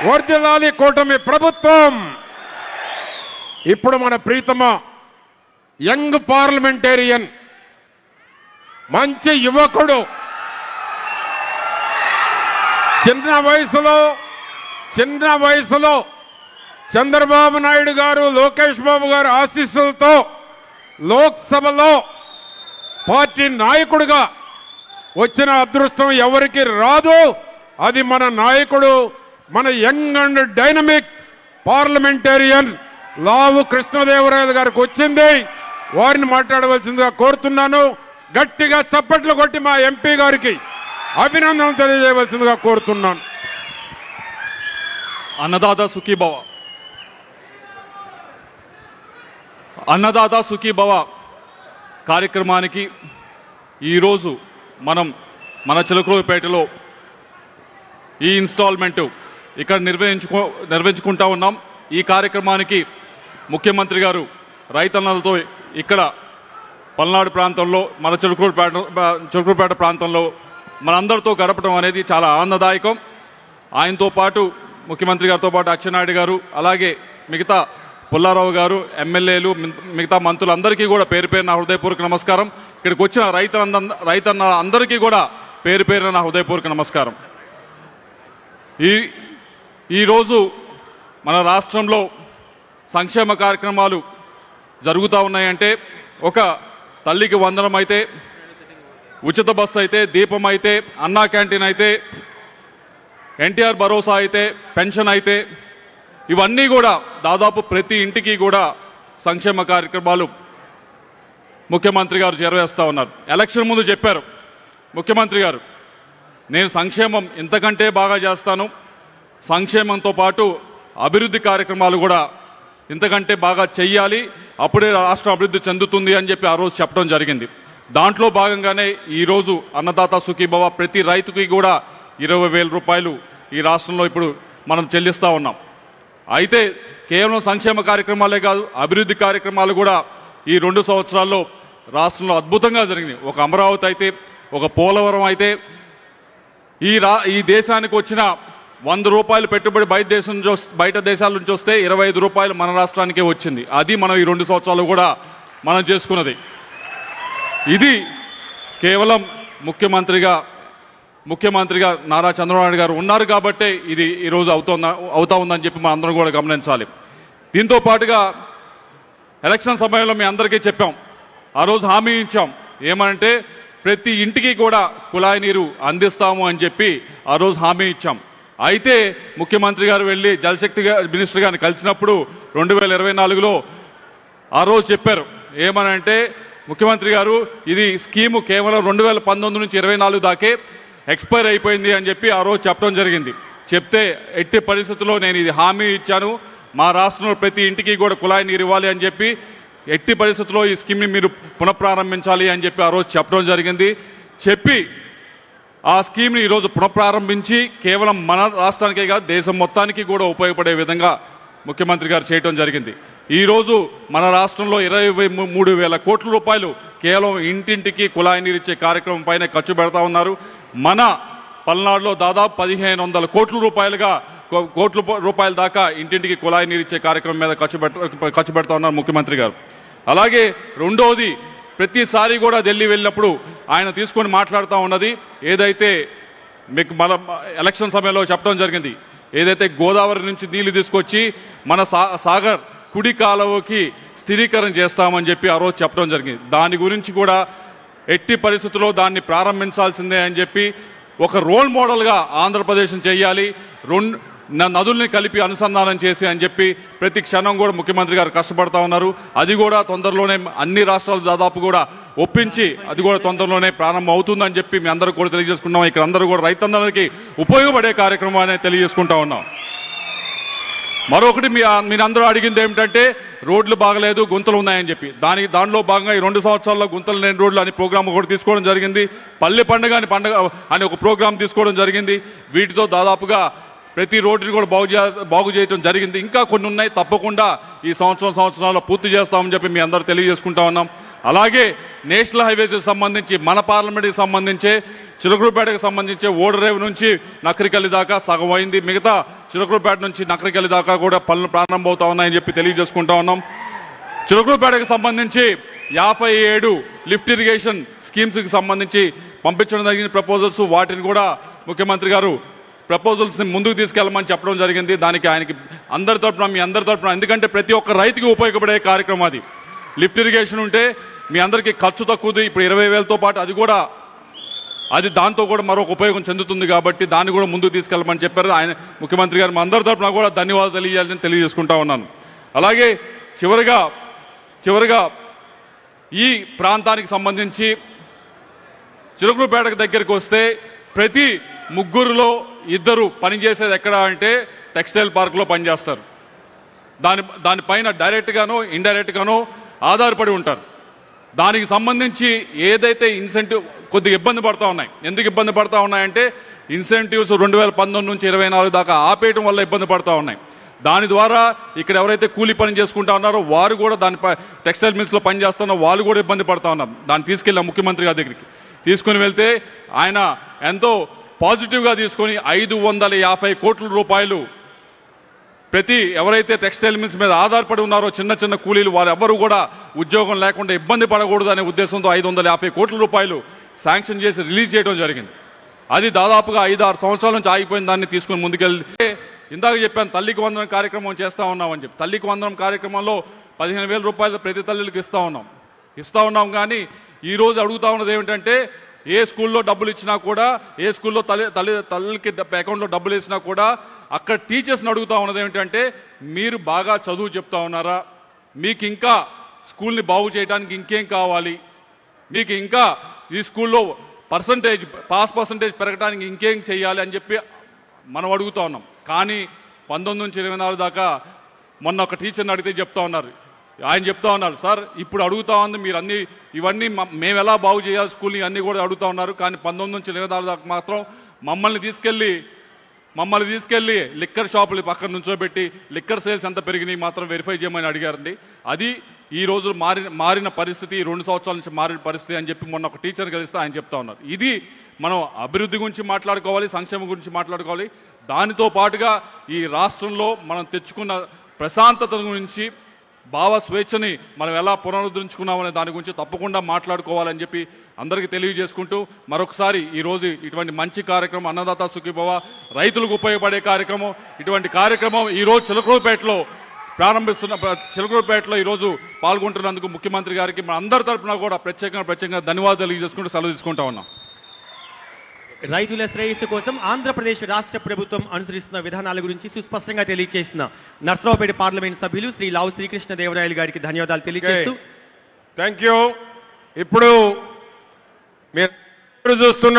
వర్ధిల్లాలి కూటమి ప్రభుత్వం. ఇప్పుడు మన ప్రీతమ యంగ్ పార్లమెంటేరియన్, మంచి యువకుడు, చిన్న వయసులో చంద్రబాబు నాయుడు గారు, లోకేష్ బాబు గారు ఆశీస్సులతో లోక్సభలో పార్టీ నాయకుడిగా వచ్చిన అదృష్టం ఎవరికి రాదు. అది మన నాయకుడు, మన యంగ్ అండ్ డైనమిక్ పార్లమెంటేరియన్ లావు కృష్ణదేవరాయలు గారికి వచ్చింది. వారిని మాట్లాడవలసిందిగా కోరుతున్నాను. గట్టిగా చప్పట్లు కొట్టి మా ఎంపీ గారికి అభినందనలు తెలియజేయవలసిందిగా కోరుతున్నాను. అన్నదాత సుఖీభవ. అన్నదాత సుఖీభవ కార్యక్రమానికి ఈరోజు మనం మన చిలకలూరిపేటలో ఈ ఇన్స్టాల్మెంట్ ఇక్కడ నిర్వహించుకుంటా ఉన్నాం. ఈ కార్యక్రమానికి ముఖ్యమంత్రి గారు రైతన్నలతో ఇక్కడ పల్నాడు ప్రాంతంలో, మన చిలకలూరిపేట ప్రాంతంలో మనందరితో గడపడం అనేది చాలా ఆనందదాయకం. ఆయనతో పాటు ముఖ్యమంత్రి గారితో పాటు అచ్చెన్నాయుడు గారు, అలాగే మిగతా పుల్లారావు గారు, ఎమ్మెల్యేలు, మిగతా మంత్రులందరికీ కూడా పేరు పేరు నా హృదయపూర్వక నమస్కారం. ఇక్కడికి వచ్చిన రైతన్న అందరికీ కూడా పేరు పేరున నా హృదయపూర్వక నమస్కారం. ఈరోజు మన రాష్ట్రంలో సంక్షేమ కార్యక్రమాలు జరుగుతూ ఉన్నాయంటే, ఒక తల్లికి వందనం అయితే, ఉచిత బస్సు అయితే, దీపం అయితే, అన్నా క్యాంటీన్ అయితే, ఎన్టీఆర్ భరోసా అయితే, పెన్షన్ అయితే, ఇవన్నీ కూడా దాదాపు ప్రతి ఇంటికి కూడా సంక్షేమ కార్యక్రమాలు ముఖ్యమంత్రి గారు చేరవేస్తూ ఉన్నారు. ఎలక్షన్ ముందు చెప్పారు ముఖ్యమంత్రి గారు, నేను సంక్షేమం ఇంతకంటే బాగా చేస్తాను, సంక్షేమంతో పాటు అభివృద్ధి కార్యక్రమాలు కూడా ఇంతకంటే బాగా చెయ్యాలి, అప్పుడే రాష్ట్రం అభివృద్ధి చెందుతుంది అని చెప్పి ఆ రోజు చెప్పడం జరిగింది. దాంట్లో భాగంగానే ఈరోజు అన్నదాత సుఖీభవ ప్రతి రైతుకి కూడా 20,000 రూపాయలు ఈ రాష్ట్రంలో ఇప్పుడు మనం చెల్లిస్తూ ఉన్నాం. అయితే కేవలం సంక్షేమ కార్యక్రమాలే కాదు, అభివృద్ధి కార్యక్రమాలు కూడా ఈ 2 సంవత్సరాల్లో రాష్ట్రంలో అద్భుతంగా జరిగింది. ఒక అమరావతి అయితే, ఒక పోలవరం అయితే, ఈ దేశానికి వచ్చిన 100 రూపాయలు పెట్టుబడి బయట దేశాల నుంచి వస్తే 25 రూపాయలు మన రాష్ట్రానికే వచ్చింది. అది మనం ఈ 2 సంవత్సరాలు కూడా మనం చేసుకున్నది. ఇది కేవలం ముఖ్యమంత్రిగా నారా చంద్రబాబు నాయుడు గారు ఉన్నారు కాబట్టే ఇది ఈరోజు అవుతా ఉందని చెప్పి మనం అందరం కూడా గమనించాలి. దీంతో పాటుగా ఎలక్షన్ సమయంలో మీ అందరికీ చెప్పాం, ఆ రోజు హామీ ఇచ్చాం, ఏమంటే ప్రతి ఇంటికి కూడా కుళాయి నీరు అందిస్తాము అని చెప్పి ఆ రోజు హామీ ఇచ్చాం. అయితే ముఖ్యమంత్రి గారు వెళ్ళి జలశక్తి మినిస్టర్ గారిని కలిసినప్పుడు 2024లో ఆ రోజు చెప్పారు, ఏమనంటే ముఖ్యమంత్రి గారు ఇది స్కీము కేవలం 2019 నుంచి 24 దాకే ఎక్స్పైర్ అయిపోయింది అని చెప్పి ఆ రోజు చెప్పడం జరిగింది. చెప్తే ఎట్టి పరిస్థితుల్లో నేను ఇది హామీ ఇచ్చాను, మా రాష్ట్రంలో ప్రతి ఇంటికి కూడా కుళాయి నీరు ఇవ్వాలి అని చెప్పి, ఎట్టి పరిస్థితుల్లో ఈ స్కీమ్ని మీరు పునఃప్రారంభించాలి అని చెప్పి ఆ రోజు చెప్పడం జరిగింది. చెప్పి ఆ స్కీమ్ని ఈరోజు పునఃప్రారంభించి కేవలం మన రాష్ట్రానికే కాదు దేశం మొత్తానికి కూడా ఉపయోగపడే విధంగా ముఖ్యమంత్రి గారు చేయడం జరిగింది. ఈరోజు మన రాష్ట్రంలో 23,000 కోట్ల రూపాయలు కేవలం ఇంటింటికి కుళాయి నీరు ఇచ్చే కార్యక్రమం పైన ఖర్చు పెడతా ఉన్నారు. మన పల్నాడులో దాదాపు 1,500 కోట్ల రూపాయల దాకా ఇంటింటికి కుళాయి నీరు ఇచ్చే కార్యక్రమం మీద ఖర్చు పెడతా ఉన్నారు ముఖ్యమంత్రి గారు. అలాగే రెండోది, ప్రతిసారి కూడా ఢిల్లీ వెళ్ళినప్పుడు ఆయన తీసుకొని మాట్లాడుతూ ఉన్నది, ఏదైతే మీకు మన ఎలక్షన్ సమయంలో చెప్పడం జరిగింది, ఏదైతే గోదావరి నుంచి నీళ్లు తీసుకొచ్చి మన సాగర్ కుడి కాలువకి స్థిరీకరణ చేస్తామని చెప్పి ఆ రోజు చెప్పడం జరిగింది. దాని గురించి కూడా ఎట్టి పరిస్థితుల్లో దాన్ని ప్రారంభించాల్సిందే అని చెప్పి ఒక రోల్ మోడల్గా ఆంధ్రప్రదేశ్ చేయాలి, నదుల్ని కలిపి అనుసంధానం చేసి అని చెప్పి ప్రతి క్షణం కూడా ముఖ్యమంత్రి గారు కష్టపడతా ఉన్నారు. అది కూడా తొందరలోనే అన్ని రాష్ట్రాలు దాదాపు కూడా ఒప్పించి అది కూడా తొందరలోనే ప్రారంభం అవుతుందని చెప్పి మీ అందరూ కూడా తెలియజేసుకుంటాం. ఇక్కడ అందరూ కూడా రైతందరికీ ఉపయోగపడే కార్యక్రమం అనేది తెలియజేసుకుంటా ఉన్నాం. మరొకటి మీరందరూ అడిగింది ఏమిటంటే రోడ్లు బాగలేదు, గుంతలు ఉన్నాయని చెప్పి, దానిలో భాగంగా ఈ 2 సంవత్సరాల్లో గుంతలు లేని రోడ్లు అని ప్రోగ్రామ్ ఒకటి తీసుకోవడం జరిగింది. పల్లె పండుగ అని ఒక ప్రోగ్రాం తీసుకోవడం జరిగింది. వీటితో దాదాపుగా ప్రతి రోడ్డుని కూడా బాగు చేయడం జరిగింది. ఇంకా కొన్ని ఉన్నాయి, తప్పకుండా ఈ సంవత్సరాల్లో పూర్తి చేస్తామని చెప్పి మీ అందరూ తెలియజేసుకుంటా ఉన్నాం. అలాగే నేషనల్ హైవేస్కి సంబంధించి మన పార్లమెంట్కి సంబంధించి చిలకలూరుపేటకు సంబంధించి ఓడరేవు నుంచి నకరికల్లి దాకా సగం అయింది. మిగతా చిలకలూరుపేట నుంచి నకరికల్లి దాకా కూడా పనులు ప్రారంభమవుతా ఉన్నాయని చెప్పి తెలియజేసుకుంటా ఉన్నాం. చిలకలూరుపేటకు సంబంధించి 57 లిఫ్ట్ ఇరిగేషన్ స్కీమ్స్కి సంబంధించి పంపించడం జరిగిన ప్రపోజల్స్, వాటిని కూడా ముఖ్యమంత్రి గారు ప్రపోజల్స్ని ముందుకు తీసుకెళ్లమని చెప్పడం జరిగింది. దానికి ఆయనకి అందరి తరపున, మీ అందరి తరపున, ఎందుకంటే ప్రతి ఒక్క రైతుకి ఉపయోగపడే కార్యక్రమం అది. లిఫ్ట్ ఇరిగేషన్ ఉంటే మీ అందరికీ ఖర్చు తక్కువది. ఇప్పుడు 20,000తో పాటు అది దాంతో కూడా మరొక ఉపయోగం చెందుతుంది కాబట్టి దాన్ని కూడా ముందుకు తీసుకెళ్లమని చెప్పారు ఆయన ముఖ్యమంత్రి గారు. మా అందరి తరపున కూడా ధన్యవాదాలు తెలియాలని తెలియజేసుకుంటా ఉన్నాను. అలాగే చివరిగా ఈ ప్రాంతానికి సంబంధించి చిలకలూరుపేటకు దగ్గరికి వస్తే ప్రతి ముగ్గురులో 2 పనిచేసేది ఎక్కడ అంటే టెక్స్టైల్ పార్క్లో పనిచేస్తారు. దానిపైన డైరెక్ట్గానో ఇండైరెక్ట్గానో ఆధారపడి ఉంటారు. దానికి సంబంధించి ఏదైతే ఇన్సెంటివ్ కొద్దిగా ఇబ్బంది పడతా ఉన్నాయి. ఎందుకు ఇబ్బంది పడతా ఉన్నాయంటే ఇన్సెంటివ్స్ 2019 నుంచి 24 దాకా ఆపేయడం వల్ల ఇబ్బంది పడతా ఉన్నాయి. దాని ద్వారా ఇక్కడ ఎవరైతే కూలీ పని చేసుకుంటా ఉన్నారో వారు కూడా దానిపై టెక్స్టైల్ మిల్స్లో పనిచేస్తున్నారో వాళ్ళు కూడా ఇబ్బంది పడతా ఉన్నారు. దాన్ని తీసుకెళ్ళాం ముఖ్యమంత్రి గారి దగ్గరికి. తీసుకుని వెళ్తే ఆయన ఎంతో పాజిటివ్గా తీసుకొని 550 కోట్ల రూపాయలు ప్రతి ఎవరైతే టెక్స్టైల్ మిల్స్ మీద ఆధారపడి ఉన్నారో చిన్న కూలీలు వారు ఎవరు కూడా ఉద్యోగం లేకుండా ఇబ్బంది పడకూడదు అనే ఉద్దేశంతో 550 కోట్ల రూపాయలు శాంక్షన్ చేసి రిలీజ్ చేయడం జరిగింది. అది దాదాపుగా 5-6 సంవత్సరాల నుంచి ఆగిపోయిన దాన్ని తీసుకుని ముందుకెళ్తే, ఇందాక చెప్పాను తల్లికి వందనం కార్యక్రమం చేస్తా ఉన్నామని చెప్పి. తల్లికి వందనం కార్యక్రమంలో 15,000 రూపాయలు ప్రతి తల్లికి ఇస్తా ఉన్నాం. కానీ ఈరోజు అడుగుతా ఉన్నది ఏమిటంటే ఏ స్కూల్లో డబ్బులు ఇచ్చినా కూడా, ఏ స్కూల్లో తల్లికి అకౌంట్లో డబ్బులు వేసినా కూడా అక్కడ టీచర్స్ని అడుగుతా ఉన్నది ఏమిటంటే మీరు బాగా చదువు చెప్తా ఉన్నారా, మీకు ఇంకా స్కూల్ని బాగు చేయడానికి ఇంకేం కావాలి, మీకు ఇంకా ఈ స్కూల్లో పాస్ పర్సంటేజ్ పెరగడానికి ఇంకేం చేయాలి అని చెప్పి మనం అడుగుతా ఉన్నాం. కానీ 19 నుంచి 24 దాకా మొన్న ఒక టీచర్ని అడిగితే ఆయన చెప్తా ఉన్నారు, సార్ ఇప్పుడు అడుగుతా ఉంది మీరు ఇవన్నీ మేము ఎలా బాగు చేయాలి స్కూల్ని అన్నీ కూడా అడుగుతా ఉన్నారు. కానీ 19 నుంచి 24 దాకా మాత్రం మమ్మల్ని తీసుకెళ్ళి లిక్కర్ షాపులు పక్కన నుంచోబెట్టి లిక్కర్ సేల్స్ ఎంత పెరిగినాయి మాత్రం వెరిఫై చేయమని అడిగారండి. అది ఈ రోజు మారిన పరిస్థితి, 2 సంవత్సరాల నుంచి మారిన పరిస్థితి అని చెప్పి మొన్న ఒక టీచర్ కలిస్తే ఆయన చెప్తా ఉన్నారు. ఇది మనం అభివృద్ధి గురించి మాట్లాడుకోవాలి, సంక్షేమం గురించి మాట్లాడుకోవాలి. దానితో పాటుగా ఈ రాష్ట్రంలో మనం తెచ్చుకున్న ప్రశాంతత గురించి, భావ స్వేచ్ఛని మనం ఎలా పునరుద్ధరించుకున్నామనే దాని గురించి తప్పకుండా మాట్లాడుకోవాలని చెప్పి అందరికీ తెలియజేసుకుంటూ మరొకసారి ఈరోజు ఇటువంటి మంచి కార్యక్రమం అన్నదాత సుఖీభవ, రైతులకు ఉపయోగపడే కార్యక్రమం, ఇటువంటి కార్యక్రమం ఈరోజు చిలకలూరుపేటలో ఈరోజు పాల్గొంటున్నందుకు ముఖ్యమంత్రి గారికి మన అందరి తరఫున కూడా ప్రత్యేకంగా ధన్యవాదాలు తెలియజేసుకుంటూ సెలవు తీసుకుంటా ఉన్నాం. రైతుల శ్రేయస్సు కోసం ఆంధ్రప్రదేశ్ రాష్ట్ర ప్రభుత్వం అనుసరిస్తున్న విధానాల గురించి సుస్పష్టంగా తెలియజేసిన నర్సరావుపేట పార్లమెంట్ సభ్యులు శ్రీ లావు శ్రీకృష్ణదేవరాయలు గారికి ధన్యవాదాలు తెలియజేస్తూ థ్యాంక్ యూ. ఇప్పుడు మీరు చూస్తున్న